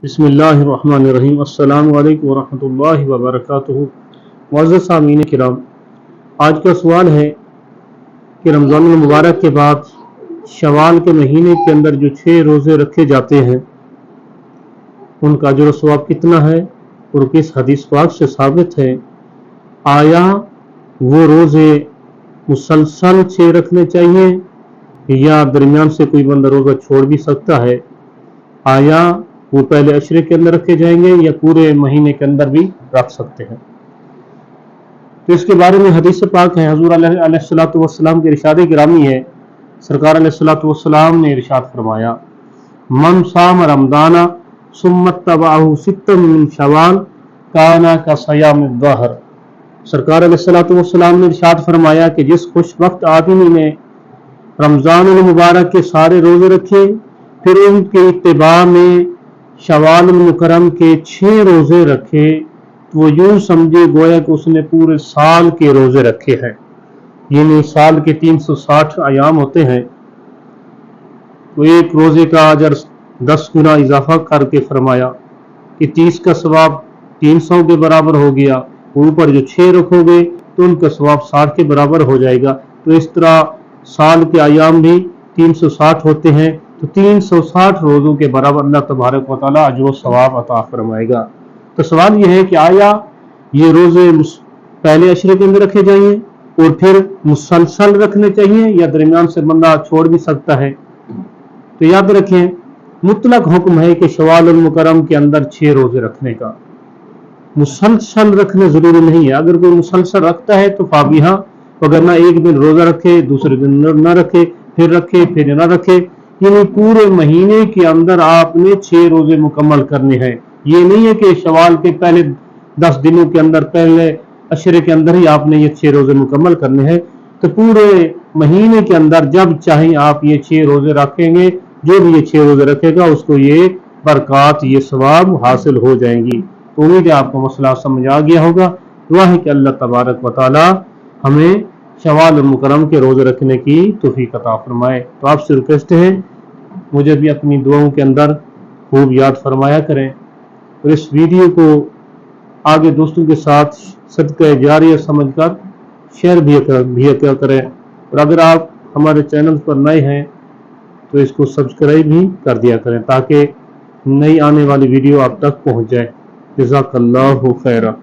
बिस्मिल्लाहिर्रहमानिर्रहीम। अस्सलामु अलैकुम वरहमतुल्लाहि वबरकातुहू। मुअज़्ज़ज़ सामीन किराम, आज का सवाल है कि रमज़ान मुबारक के बाद शवाल के महीने के अंदर जो 6 रोज़े रखे जाते हैं उनका अजर व सवाब कितना है और किस हदीस पाक से साबित है। आया वो रोज़े मुसलसल 6 रखने चाहिए या दरमियान से कोई बंदा रोज़ा छोड़ भी सकता है। आया वो पहले अशरे के अंदर रखे जाएंगे या पूरे महीने के अंदर भी रख सकते हैं। तो इसके बारे में हदीस पाक है, हुज़ूर अलैहिस्सलातु वस्सलाम की इरशाद गिरामी है। सरकार अलैहिस्सलातु वस्सलाम ने इरशाद फरमाया, मन साम रमदाना सुम्मत तबाहु सित्तम मिन शवाल काना का सयाम दहर। सरकार अलैहिस्सलातु वस्सलाम ने इरशाद फरमाया कि जिस खुशबख्त आदमी ने रमज़ान मुबारक के सारे रोजे रखे फिर उनके इत्तिबा में शवाल मुकरम के 6 रोजे रखे तो वो यूं समझे गोया कि उसने पूरे साल के रोजे रखे हैं। यानी साल के 360 अयाम होते हैं तो एक रोजे का अजर 10 गुना इजाफा करके फरमाया कि 30 का सवाब 300 के बराबर हो गया। ऊपर जो 6 रखोगे तो उनका सवाब 60 के बराबर हो जाएगा। तो इस तरह साल के अयाम भी 360 होते हैं तो 360 रोज़ों के बराबर अल्लाह तबारक व तआला अजर व सवाब अता फरमाएगा। तो सवाल यह है कि आया ये रोज़े पहले अशरे के अंदर रखे जाइए और फिर मुसलसल रखने चाहिए या दरमियान से बंदा छोड़ भी सकता है। तो याद रखें, मुतलक हुक्म है कि शवाल मुकरम के अंदर 6 रोज़े रखने का, मुसलसल रखने जरूरी नहीं है। अगर कोई मुसलसल रखता है तो फाबिहा, अगर ना एक दिन रोजा रखे दूसरे दिन न रखे फिर न रखे, यानी पूरे महीने के अंदर आपने 6 रोजे मुकम्मल करने हैं। ये नहीं है कि शवाल के पहले 10 दिनों के अंदर पहले अशरे के अंदर ही आपने ये 6 रोजे मुकम्मल करने हैं। तो पूरे महीने के अंदर जब चाहें आप ये 6 रोजे रखेंगे, जो भी ये 6 रोजे रखेगा उसको ये बरकत ये सवाब हासिल हो जाएंगी। तो उम्मीद है आपको मसला समझ आ गया होगा। दुआ है कि अल्लाह तबारक व तआला हमें शवाल मुकरम के रोज़े रखने की तौफीक अता फरमाए। तो आपसे रिक्वेस्ट है मुझे भी अपनी दुआओं के अंदर खूब याद फरमाया करें और इस वीडियो को आगे दोस्तों के साथ सदका जारिया समझकर शेयर भी करें। और अगर आप हमारे चैनल पर नए हैं तो इसको सब्सक्राइब भी कर दिया करें ताकि नई आने वाली वीडियो आप तक पहुंच जाए। जज़ाकल्लाहु खैरा।